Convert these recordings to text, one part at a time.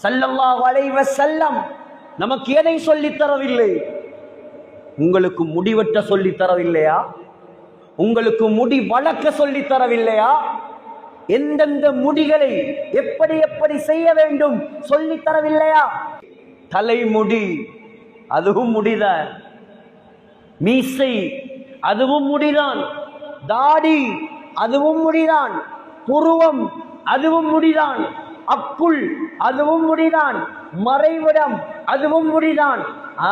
ஸல்லல்லாஹு அலைஹி வஸல்லம் நமக்கு எதை சொல்லித் தரவில்லை? உங்களுக்கு முடிவெட்ட சொல்லித் தரவில்லையா? உங்களுக்கு முடி வளர்க்க சொல்லித் தரவில்லையா? எந்தெந்த முடிகளை எப்படி எப்படி செய்ய வேண்டும் சொல்லித் தரவில்லையா? தலைமுடி அதுவும் முடிதான், மீசை அதுவும் முடிதான், தாடி அதுவும் முடிதான், புருவம் அதுவும் முடிதான், அப்புள் அதுவும் முடிதான், மறைவிடம் அதுவும் முடிதான்.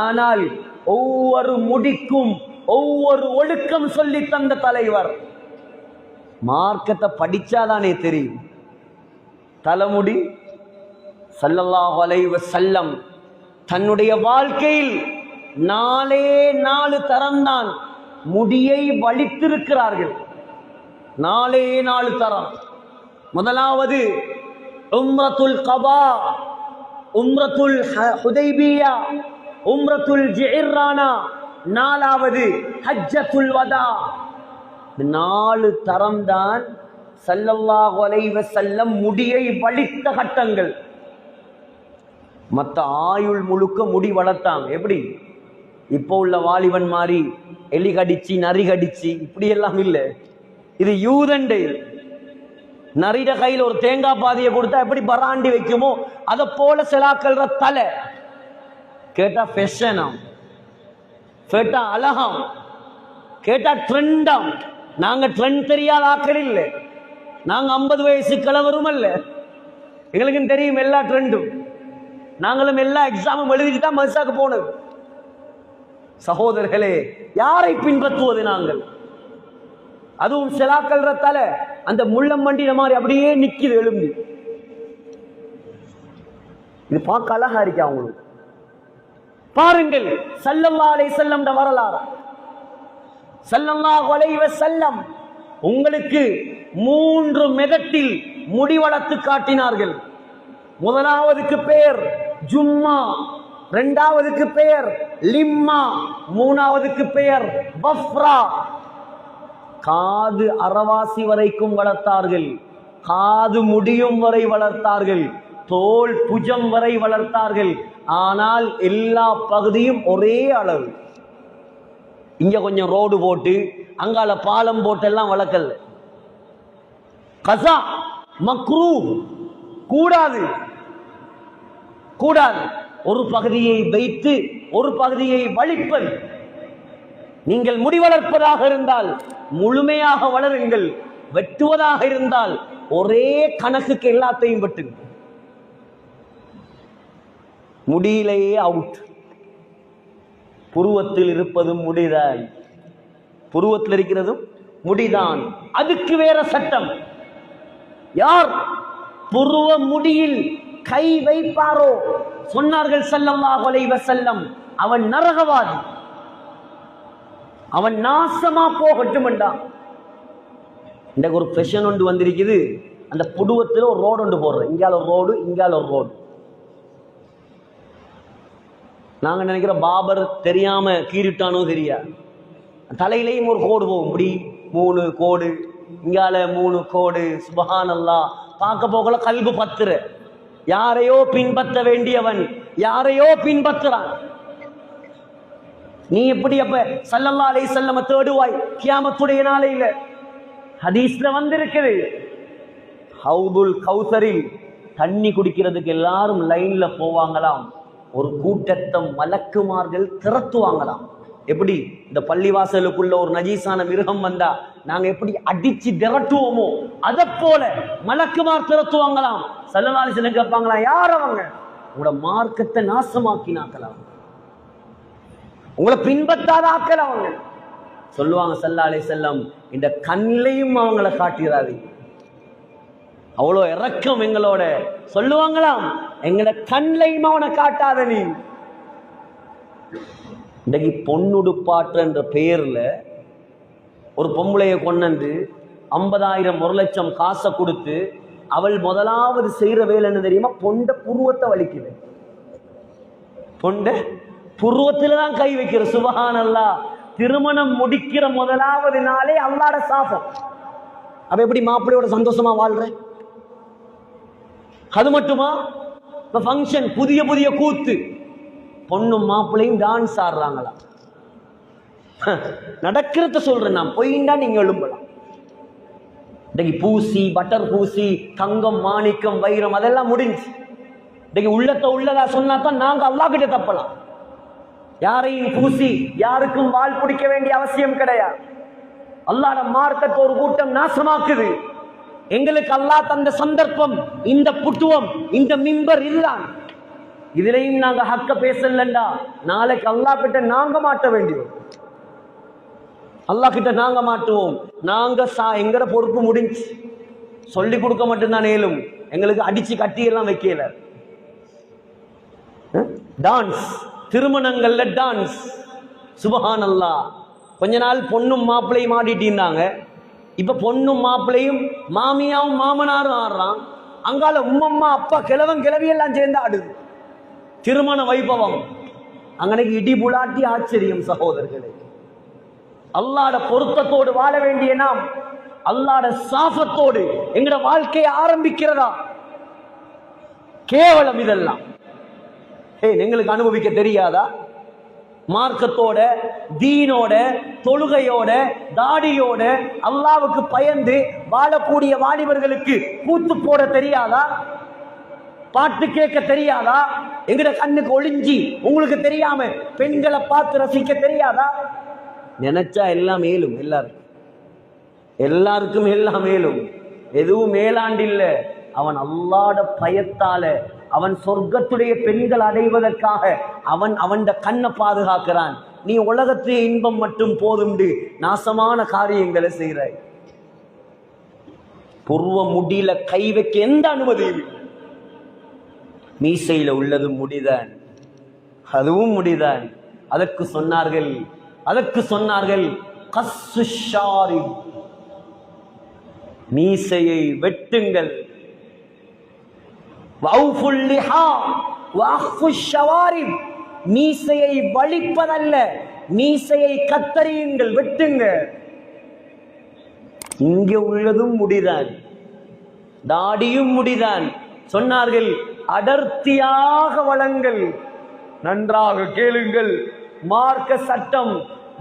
ஆனால் ஒவ்வொரு முடிக்கும் ஒவ்வொரு ஒழுக்கம் சொல்லி தந்த தலைவர். மார்க்கத்தை படிச்சாதானே தெரியும். தலைமுடி ஸல்லல்லாஹு அலைஹி வஸல்லம் தன்னுடைய வாழ்க்கையில் 4 தரம்தான் முடியை வலித்திருக்கிறார்கள். 4 தரம். முதலாவது உம்ரத்துல் கபா, உம்ரத்துல் ஹுதைபியா, உம்ரத்துல் ஜிஹ்ரானா, 4வது ஹஜ்ஜத்துல் வதா. 4 தரம் தான் ஸல்லல்லாஹு அலைஹி வஸல்லம் முடியை வலித்த கட்டங்கள். மற்ற ஆயுள் முழுக்க முடி வளர்த்தாங்க. எப்படி? இப்போ உள்ள வாலிபன் மாதிரி எலி கடிச்சு நரி கடிச்சு இப்படி எல்லாம் இல்லை. இது யூதண்டை. நரிட கையில் ஒரு தேங்காய் பாதியை கொடுத்தா எப்படி பராண்டி வைக்குமோ அதை போல செலாக்கல்ற தலை. கேட்டா ஃபேஷனாம், கேட்டா அழகாம், கேட்டா ட்ரெண்டாம். நாங்க ட்ரெண்ட் தெரியாத ஆக்கள் இல்லை. நாங்க 50 வயசு கிழவரும் அல்ல. எங்களுக்கும் தெரியும் எல்லா ட்ரெண்டும். நாங்களும் எல்லா எக்ஸாமும் எழுதிட்டு தான் மதுசாக்கு போனது. சகோதரர்களே, யாரை பின்பற்றுவது நாங்கள்? அதுவும் செலாக்கல்ற தலை அந்த முள்ளம் மண்டின மாதிரி அப்படியே நிக்குது எழும்பி. இது பார்க்க அழகா இருக்கு. அவங்களுக்கு பாருங்கள் ஸல்லல்லாஹு அலைஹி வஸல்லம் வரலாறு. ஸல்லல்லாஹு அலைஹி வஸல்லம் உங்களுக்கு 3 மெதட்டில் முடி வளர்த்து காட்டினார்கள். முதலாவதுக்கு பெயர் ஜும்மா, 2வதுக்கு பெயர் லிம்மா, 3வதுக்கு பெயர் பஃப்ரா. காது அரவாசி வரைக்கும் வளர்த்தார்கள், காது முடியும் வரை வளர்த்தார்கள், தோல் புஜம் வரை வளர்த்தார்கள். ஆனால் எல்லா பகுதியும் ஒரே அளவு. இங்க கொஞ்சம் ரோடு போட்டு அங்கால பாலம் போட்டு எல்லாம் வளர்க்கல. கஸா மக்ரூஹ், கூடாது கூடாது. ஒரு பகுதியை வைத்து ஒரு பகுதியை வலிப்பது. நீங்கள் முடி வளர்ப்பதாக இருந்தால் முழுமையாக வளருங்கள். வெட்டுவதாக இருந்தால் ஒரே கணக்குக்கு எல்லாத்தையும் வெட்டுங்கள். முடியிலேயே அவுட். புருவத்தில் இருப்பதும் முடிதான், புருவத்தில் இருக்கிறதும் முடிதான். அதுக்கு வேற சட்டம். யார் புருவ முடியில் கை வைப்பாரோ சொன்னார்கள் ஸல்லல்லாஹு அலைஹி வஸல்லம், அவன் நரகவாதி, அவன் நாசமா போகட்டும் என்றான். இன்றைக்கு ஒரு ஃபேஷன் ஒன்று வந்திருக்குது. அந்த புருவத்தில் ஒரு ரோடு ஒன்று போடுறோம். இங்கால ஒரு ரோடு, இங்கால ஒரு ரோடு. நாங்க நினைக்கிற பாபர் தெரியாம கீறிட்டானோ தெரியா. தலையிலையும் ஒரு கோடு போகும். இப்படி 3 கோடு, இங்கால 3 கோடு. சுப்ஹானல்லாஹ். பார்க்க போகல கல்பு பத்துற. யாரையோ பின்பற்ற வேண்டியவன் யாரையோ பின்பற்றுறான். நீ எப்படி அப்ப ஸல்லல்லாஹு அலைஹி வஸல்லம் தேடுவாய் கியாமத்துடைய நாளையில? ஹதீஸ்ல வந்திருக்குது, ஹவுதுல் கௌசரில் தண்ணி குடிக்கிறதுக்கு எல்லாரும் லைன்ல போவாங்களாம். ஒரு கூட்டத்தை மலக்குமார்கள் திரட்டுவாங்களாம். எப்படி இந்த பள்ளிவாசலுக்குள்ள ஒரு நஜீசான மிருகம் வந்தா நாங்க எப்படி அடிச்சு திரட்டுவோமோ அதை போல மலக்குமார் திரட்டுவாங்களாம். ஸல்லல்லாஹு அலைஹி வஸல்லம் கேட்பாங்களாம், யார் அவங்க? உங்களோட மார்க்கத்தை நாசமாக்கினாக்கலாம், உங்களை பின்பற்றாத ஆக்கள் அவங்க. சொல்லுவாங்க ஸல்லல்லாஹு அலைஹி வஸல்லம், இந்த கண்ணையும் அவங்கள காட்டுகிறாரு. அவ்வளோ இறக்கம் எங்களோட. சொல்லுவாங்களாம், எங்களோட கண்ணையும் அவனை காட்டாத நீ. இன்றைக்கு பொண்ணுடுப்பாற்ற பெயர்ல ஒரு பொம்பளையை கொண்டு 50,000 1 லட்சம் காசை கொடுத்து அவள் முதலாவது செய்யற வேலை என்ன தெரியுமா? பொண்ட புருவத்தை வலிக்குது. பொண்ட புருவத்துல தான் கை வைக்கிற. சுப்ஹானல்லாஹ். திருமணம் முடிக்கிற முதலாவது நாளே அல்லாஹ்வோட சாபம். அப்ப எப்படி மாப்பிள்ளையோட சந்தோஷமா வாழ்ற? அது மட்டுமா? இப்ப ஃபங்க்ஷன், புதிய புதிய கூத்து, பொண்ணும் மாப்பிள்ளையும் டான்ஸ் ஆடுறாங்களா? நடக்கிறத சொல்றேன் நான், பொய்ண்டா நீங்க எழும்பலாம். இன்னைக்கு பூசி, பட்டர் பூசி, தங்கம் மாணிக்கம் வைரம் அதெல்லாம் முடிஞ்சு. இன்னைக்கு உள்ளத்தை உள்ளதா சொன்னா தான் நாங்க அல்லாஹ் கிட்ட தப்பலாம். யாரையும் பூசி யாருக்கும் வால் பிடிக்க வேண்டிய அவசியம் கிடையாது. அல்லாஹ்ட மார்க்கத்தை ஒரு கூட்டம் நாசமாக்குது. எங்களுக்கு அல்லாஹ் தந்த சந்தர்ப்பம், இந்த புட்டுவம், இந்த மிம்பர் இதுதான். இதுலையும் நாங்க ஹக்க பேசலண்டா நாளைக்கு அல்லாஹ் கிட்ட நாங்க மாட்ட வேண்டியது. அல்லாஹ் கிட்ட நாங்க மாட்டுவோம். நாங்க எங்கட பொறுப்பு முடிஞ்சு, சொல்லி கொடுக்க மட்டும்தான் ஏலும், எங்களுக்கு அடிச்சு கட்டி எல்லாம் வைக்கல. டான்ஸ், திருமணங்கள்ல டான்ஸ், சுபஹானல்லாஹ். கொஞ்ச நாள் பொண்ணும் மாப்பிள்ளையும் ஆடிட்டு இருந்தாங்க. இப்ப பொண்ணும் மாப்பிள்ளையும் மாமியாவும் மாமனாரும் ஆடுறான். அங்கால உம்மம்மா அப்பா கிழவன் கிழவி எல்லாம் சேர்ந்து ஆடுது. திருமண வைபவம் அங்கனைக்கு இடி புலாட்டி ஆச்சரியம். சகோதரர்களே, அல்லாஹ்ட பொருத்தத்தோடு வாழ வேண்டிய நாம் அல்லாஹ்ட சாஃபத்தோடு எங்கட வாழ்க்கையை ஆரம்பிக்கிறதா? கேவலம் இதெல்லாம். எங்களுக்கு அனுபவிக்க தெரியாதா? மார்க்கத்தோட, தீனோட, தொழுகையோட, தாடியோட, அல்லாஹ்வுக்கு பயந்து வாழக்கூடிய வாலிபர்களுக்கு கூத்து போட தெரியாதா? பாட்டு கேட்க தெரியாதா? எங்கட கண்ணுக்கு ஒளிஞ்சி உங்களுக்கு தெரியாம பெண்களை பார்த்து ரசிக்க தெரியாதா? நினைச்சா எல்லாம் மேலும், எல்லாருக்கும் எல்லாம் மேலும். எதுவும் மேலாண்டு இல்ல. அவன் அல்லாஹ்ட பயத்தால அவன் சொர்க்கத்துடைய பெண்கள் அடைவதற்காக அவன் கண்ணை பாதுகாக்கிறான். நீ உலகத்திலே இன்பம் மட்டும் போதும் நாசமான காரியங்களை செய்கிறாய். புருவ முடியில கை வைக்க எந்த அனுமதியும். மீசையில உள்ளது முடிதான், அதுவும் முடிதான். அதற்கு சொன்னார்கள் கஸ்ஸு ஷாரிப், மீசையை வெட்டுங்கள். வௌஃபுல் லிஹா வஅஃபு ஷவாரிப், மீசையை வலிப்பதல்ல, மீசையை கத்தரியுங்கள், வெட்டுங்க. இங்கே உள்ளதும் முடிதான், தாடியும் முடிதான். சொன்னார்கள் அடர்த்தியாக வளங்கள். நன்றாக கேளுங்கள், மார்க்க சட்டம்.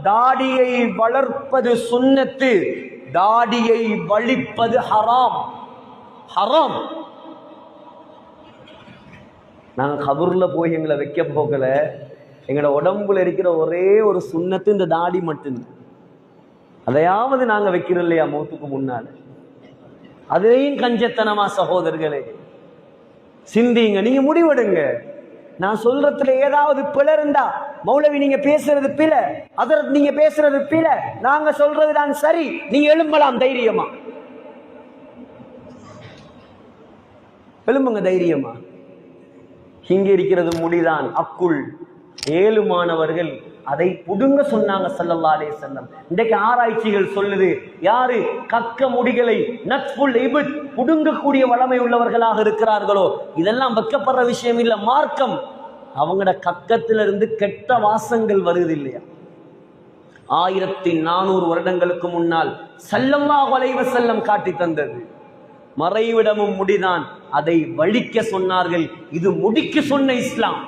தாடியை வளர்ப்பது சுன்னத்து, தாடியை வலிப்பது ஹராம். ஹராம். நாங்க கபூர்ல போய் எங்களை வைக்க போகல. எங்களோட உடம்புல இருக்கிற ஒரே ஒரு சுன்னத்து இந்த தாடி மட்டும்தான். அதையாவது நாங்க வைக்கிறோம் இல்லையா மௌத்துக்கு முன்னால? அதையும் கஞ்சத்தனமா? சகோதரர்களே, சிந்திங்க, நீங்க முடிவெடுங்க. நான் சொல்றதுல ஏதாவது பிழை இருந்தா, மௌலவி நீங்க பேசுறது பிழை, அதற்கு நீங்க பேசுறது பிழை, நாங்க சொல்றது தான் சரி, நீங்க எழும்பலாம் தைரியமா. எழும்புங்க தைரியமா. இங்க இருக்கிறது முடிதான். அக்குள் 7 மாணவர்கள் அதை புடுங்க சொன்னாங்க ஸல்லல்லாஹு அலைஹி வஸல்லம். இன்றைக்கு ஆராய்ச்சிகள் சொல்லுது, யாரு கக்க முடிகளை நத்ஃபுல் இப்த் புடுங்கக்கூடிய வளமை உள்ளவர்களாக இருக்கிறார்களோ, இதெல்லாம் வெக்கப்படுற விஷயம் இல்ல. மார்க்கம் அவங்களோட கக்கத்திலிருந்து கெட்ட வாசங்கள் வருது இல்லையா? 1400 வருடங்களுக்கு முன்னால் ஸல்லல்லாஹு அலைஹி வஸல்லம் காட்டி தந்தது. மறைவிடமும் முடிதான், அதை வலிக்க சொன்னார்கள். இது முடிக்க சொன்ன இஸ்லாம்.